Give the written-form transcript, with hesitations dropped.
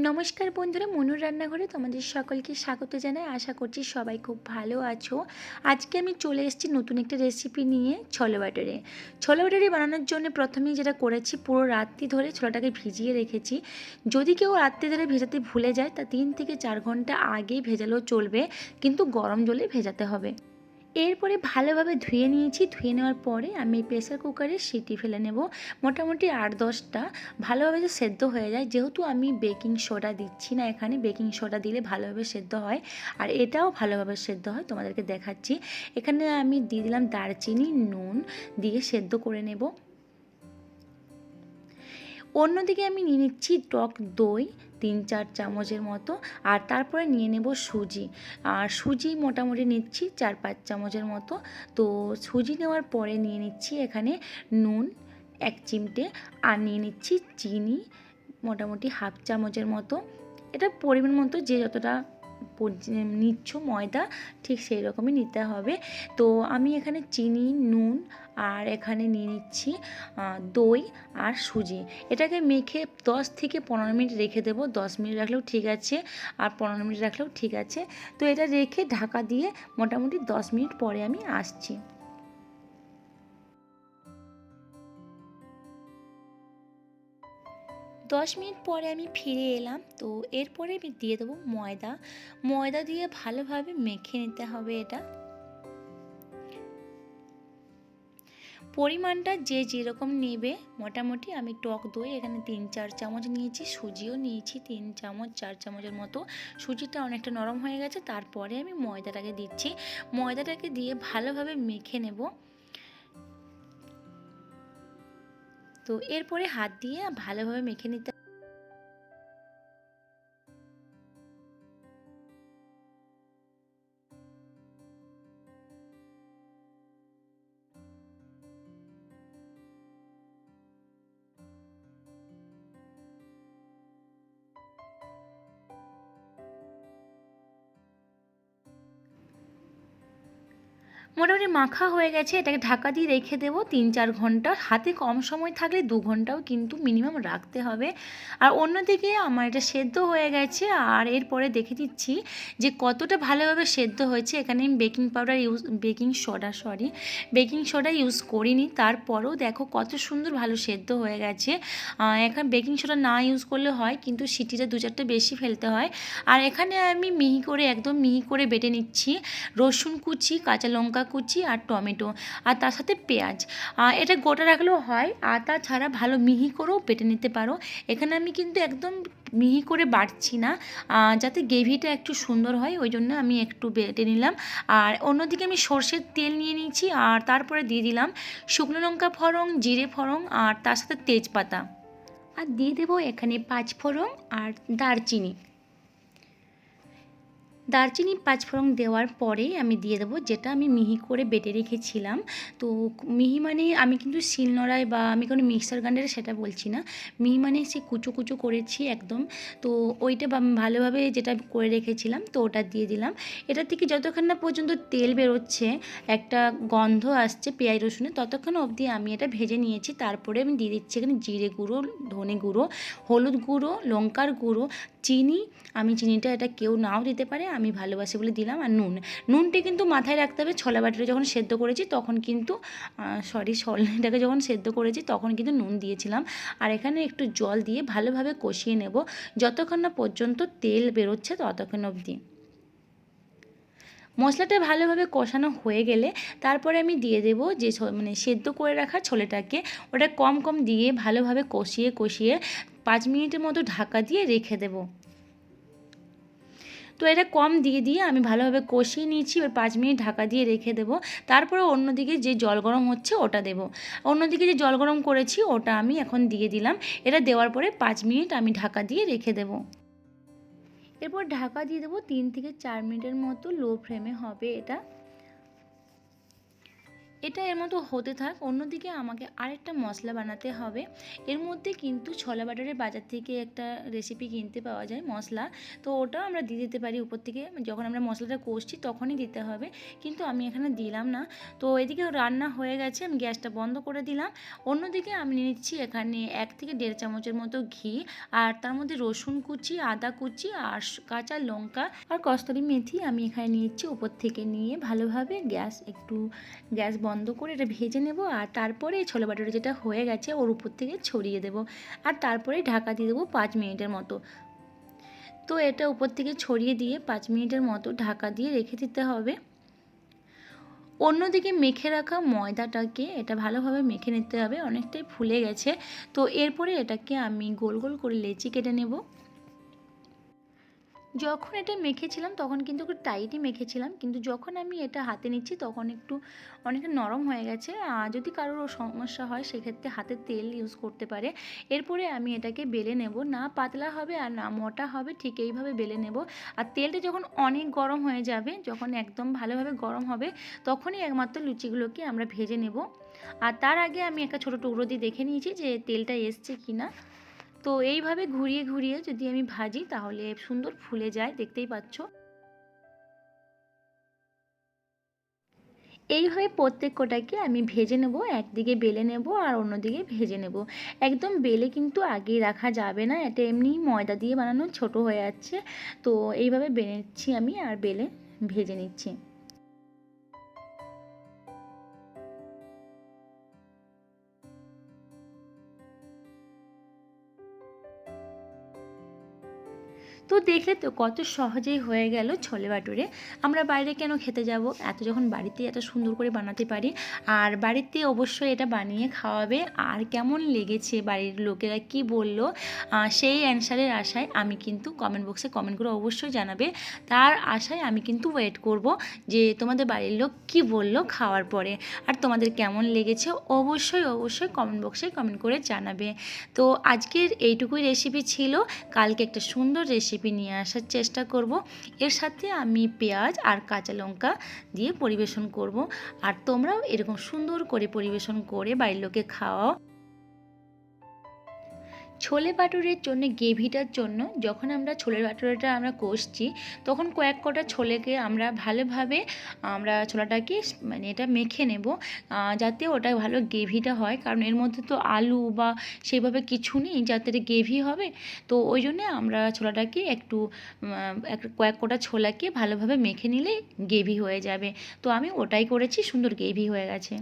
নমস্কার বন্ধুরা, মনুর রান্নাঘরে তোমাদের সকলকে স্বাগত জানাই। আশা করছি সবাই খুব ভালো আছো। আজকে আমি চলে এসেছি নতুন একটা রেসিপি নিয়ে, ছোলে বাটারে। ছোলে বাটারে বানানোর জন্য প্রথমেই যেটা করেছি, পুরো রাত্রি ধরে ছোলাটাকে ভিজিয়ে রেখেছি। যদি কেউ রাত্রি ধরে ভেজাতে ভুলে যায় তা 3 থেকে 4 ঘন্টা আগেই ভেজালেও চলবে, কিন্তু গরম জলে ভেজাতে হবে। এরপরে ভালোভাবে ধুয়ে নিয়েছি। ধুয়ে নেওয়ার পরে আমি প্রেসার কুকারে সিটি ফেলে নেব। মোটামুটি 8-10টা ভালোভাবে যে সেদ্ধ হয়ে যায়। যেহেতু আমি বেকিং সোডা দিচ্ছি না এখানে, বেকিং সোডা দিলে ভালোভাবে সেদ্ধ হয়, আর এটাও ভালোভাবে সেদ্ধ হয়, তোমাদেরকে দেখাচ্ছি। এখানে আমি দিয়ে দিলাম দারচিনি, নুন দিয়ে সেদ্ধ করে নেব। অন্যদিকে আমি নিয়ে নিচ্ছি টক দই 3-4 চামচের মতো, আর তারপরে নিয়ে নেব সুজি। আর সুজি মোটামুটি নিচ্ছি 4-5 চামচের মতো। তো সুজি নেওয়ার পরে নিয়ে নিচ্ছি এখানে নুন 1 চিমটে, আর নিয়ে নিচ্ছি চিনি মোটামুটি 1/2 চামচের মতো। এটা পরিমাণ মতো, যে যতটা নিচ্ছ ময়দা ঠিক সেই রকমই নিতে হবে। তো আমি এখানে চিনি, নুন আর এখানে নিয়ে নিচ্ছি দই আর সুজি। এটাকে মেখে 10 থেকে 15 মিনিট রেখে দেবো। 10 মিনিট রাখলেও ঠিক আছে, আর 15 মিনিট রাখলেও ঠিক আছে। তো এটা রেখে ঢাকা দিয়ে মোটামুটি 10 মিনিট পরে আমি আসছি। 10 মিনিট পরে আমি ফিরে এলাম। তো এরপরে আমি দিয়ে দেবো ময়দা। ময়দা দিয়ে ভালোভাবে মেখে নিতে হবে। এটা পরিমাণটা যে যেরকম নেবে, মোটামুটি আমি টক দই এখানে 3-4 চামচ নিয়েছি, সুজিও নিয়েছি 3 চামচ 4 চামচের মতো। সুজিটা অনেকটা নরম হয়ে গেছে, তারপরে আমি ময়দাটাকে দিচ্ছি। ময়দাটাকে দিয়ে ভালোভাবে মেখে নেব। তো এরপরে হাত দিয়ে ভালোভাবে মেখে নিতে। মোটামুটি মাখা হয়ে গেছে, এটাকে ঢাকা দিয়ে রেখে দেবো 3-4 ঘন্টা। হাতে কম সময় থাকলে 2 ঘন্টাও কিন্তু মিনিমাম রাখতে হবে। আর অন্যদিকে আমার এটা সেদ্ধ হয়ে গেছে, আর এরপরে দেখে দিচ্ছি যে কতটা ভালোভাবে সেদ্ধ হয়েছে। এখানে আমি বেকিং সোডা ইউজ করিনি, তারপরেও দেখো কত সুন্দর ভালো সেদ্ধ হয়ে গেছে। এখানে বেকিং সোডা না ইউজ করলে হয়, কিন্তু সিটিটা 2-4টা বেশি ফেলতে হয়। আর এখানে আমি একদম মিহি করে বেটে নিচ্ছি রসুন কুচি, কাঁচা লঙ্কা কুচি আর টমেটো, আর তার সাথে পেঁয়াজ। এটা গোটা রাখলেও হয়, আর তাছাড়া ভালো মিহি করেও বেটে নিতে পারো। এখানে আমি কিন্তু একদম মিহি করে বাটছি না, যাতে গ্রেভিটা একটু সুন্দর হয়, ওই জন্য আমি একটু বেটে নিলাম। আর অন্যদিকে আমি সর্ষের তেল নিয়ে নিয়েছি, আর তারপরে দিয়ে দিলাম শুকনো লঙ্কা ফোড়ন, জিরে ফোড়ন, আর তার সাথে তেজপাতা, আর দিয়ে দেবো এখানে 5 ফোড়ন আর দারচিনি। 5 ফোড়ন দেওয়ার পরে আমি দিয়ে দেবো যেটা আমি মিহি করে বেটে রেখেছিলাম। তো মিহি মানে আমি কিন্তু শিলনোড়ায় বা আমি কোনো মিক্সার গ্রাইন্ডারে সেটা বলছি না, মিহি মানে সে কুচো কুচো করেছি একদম। তো ওইটা ভালোভাবে যেটা করে রেখেছিলাম, তো ওটা দিয়ে দিলাম। এটা থেকে যতক্ষণ না পর্যন্ত তেল বেরোচ্ছে, একটা গন্ধ আসছে পেঁয়াজ রসুনের, ততক্ষণ অবধি আমি এটা ভেজে নিয়েছি। তারপরে আমি দিয়ে দিচ্ছি এখানে জিরে গুঁড়ো, ধনে গুঁড়ো, হলুদ গুঁড়ো, লঙ্কার গুঁড়ো, চিনি। আমি চিনিটা এটা কেউ নাও দিতে পারে, আমি ভালোবাসি বলে দিলাম। আর নুনটা কিন্তু মাথায় রাখতে হবে, ছোলা বাটিটা যখন সেদ্ধ করেছি তখন কিন্তু ছোলাটাকে যখন সেদ্ধ করেছি তখন কিন্তু নুন দিয়েছিলাম। আর এখানে একটু জল দিয়ে ভালোভাবে কষিয়ে নেব যতক্ষণ না পর্যন্ত তেল বেরোচ্ছে, ততক্ষণ অবধি। মশলাটা ভালোভাবে কষানো হয়ে গেলে তারপরে আমি দিয়ে দেবো যে সেদ্ধ করে রাখা ছোলেটাকে, ওটা কম কম দিয়ে ভালোভাবে কষিয়ে 5 মিনিটের মতো ঢাকা দিয়ে রেখে দেবো। তো এটা কম দিয়ে আমি ভালোভাবে কষিয়ে নিয়েছি। এবার 5 মিনিট ঢাকা দিয়ে রেখে দেবো। তারপরে অন্যদিকে যে জল গরম হচ্ছে ওটা দেবো। অন্যদিকে যে জল গরম করেছি ওটা আমি এখন দিয়ে দিলাম। এটা দেওয়ার পরে 5 মিনিট আমি ঢাকা দিয়ে রেখে দেবো। এরপর ঢাকা দিয়ে দেবো 3 থেকে 4 মিনিটের মতো, লো ফ্লেমে হবে এটা। এটা এর মতো হতে থাক। অন্যদিকে আমাকে আরেকটা মশলা বানাতে হবে। এর মধ্যে কিন্তু ছোলা বাটারের বাজার থেকে একটা রেসিপি কিনতে পাওয়া যায় মশলা, তো ওটাও আমরা দিয়ে দিতে পারি উপর থেকে। যখন আমরা মশলাটা কষছি তখনই দিতে হবে, কিন্তু আমি এখানে দিলাম না। তো এদিকে রান্না হয়ে গেছে, আমি গ্যাসটা বন্ধ করে দিলাম। অন্যদিকে আমি নিচ্ছি এখানে 1 থেকে 1.5 চামচের মতো ঘি, আর তার মধ্যে রসুন কুচি, আদা কুচি আর কাঁচা লঙ্কা আর কস্তুরি মেথি আমি এখানে নিচ্ছি উপর থেকে। নিয়ে ভালোভাবে গ্যাস বন্ধ করে এটা ভেজে নেব, আর তারপরে ছোলা বাটাটা যেটা হয়ে গেছে ওর উপর থেকে ছড়িয়ে দেব, আর তারপরে ঢাকা দিয়ে দেবো 5 মিনিটের মতো। তো এটা উপর থেকে ছড়িয়ে দিয়ে 5 মিনিটের মতো ঢাকা দিয়ে রেখে দিতে হবে। অন্যদিকে মেখে রাখা ময়দাটাকে এটা ভালোভাবে মেখে নিতে হবে, অনেকটাই ফুলে গেছে। তো এরপরে এটাকে আমি গোল গোল করে লেচি কেটে নেব। যখন এটা মেখেছিলাম তখন কিন্তু একটু টাইটই মেখেছিলাম, কিন্তু যখন আমি এটা হাতে নিচ্ছি তখন অনেকটা নরম হয়ে গেছে। যদি কারোর সমস্যা হয় সেক্ষেত্রে হাতে তেল ইউজ করতে পারে। এরপরে আমি এটাকে বেলে নেব, না পাতলা হবে আর না মোটা হবে, ঠিক এইভাবে বেলে নেব। আর তেলটা যখন অনেক গরম হয়ে যাবে, যখন একদম ভালোভাবে গরম হবে, তখনই একমাত্র লুচিগুলোকে আমরা ভেজে নেব। আর তার আগে আমি একটা ছোটো টুকরো দিয়ে দেখে নিয়েছি যে তেলটা এসছে কি না। তো এইভাবে ঘুরিয়ে ঘুরিয়ে যদি আমি ভাজি তাহলে সুন্দর ফুলে যায়, দেখতেই পাচ্ছ। এইভাবে প্রত্যেক কটাকে আমি ভেজে নেব, একদিকে বেলে নেব আর অন্যদিকে ভেজে নেব। একদম বেলে কিন্তু আগেই রাখা যাবে না, এটা এমনি ময়দা দিয়ে বানানো ছোট হয়ে যাচ্ছে। তো এইভাবে বেলেছি আমি আর বেলে ভেজে নিচ্ছি। তো দেখলে তো কত সহজেই হয়ে গেল ছোলে বাটুরে। আমরা বাইরে কেন খেতে যাব, এত যখন বাড়িতে এত সুন্দর করে বানাতে পারি। আর বাড়িতে অবশ্যই এটা বানিয়ে খাওয়াবে। আর কেমন লেগেছে, বাড়ির লোকেরা কি বলল, সেই অ্যান্সারের আশায় আমি কিন্তু কমেন্ট বক্সে কমেন্ট করে অবশ্যই জানাবে। তার আশায় আমি কিন্তু ওয়েট করব যে তোমাদের বাড়ির লোক কি বলল খাওয়ার পরে, আর তোমাদের কেমন লেগেছে অবশ্যই অবশ্যই কমেন্ট বক্সে কমেন্ট করে জানাবে। তো আজকের এইটুকুই রেসিপি ছিল। কালকে একটা সুন্দর রেসিপি নিয়ে আসার চেষ্টা করব। এর সাথে আমি পেঁয়াজ আর কাঁচা লঙ্কা দিয়ে পরিবেশন করব। আর তোমরাও এরকম সুন্দর করে পরিবেশন করে বাড়ির লোকে খাওয়াও। ছোলে বাটুরের জন্য গ্রেভিটার জন্য যখন আমরা ছোলে বাটুরেটা আমরা কষছি, তখন কয়েক কটা ছোলেকে আমরা ভালোভাবে ছোলাটাকে মানে এটা মেখে নেব, যাতে ওটা ভালো গ্রেভিটা হয়। কারণ এর মধ্যে তো আলু বা সেইভাবে কিছু নেই যাতে এটা গ্রেভি হবে। তো ওই জন্যে আমরা ছোলাটাকে কয়েক কটা ছোলাকে ভালোভাবে মেখে নিলে গ্রেভি হয়ে যাবে। তো আমি ওটাই করেছি, সুন্দর গ্রেভি হয়ে গেছে।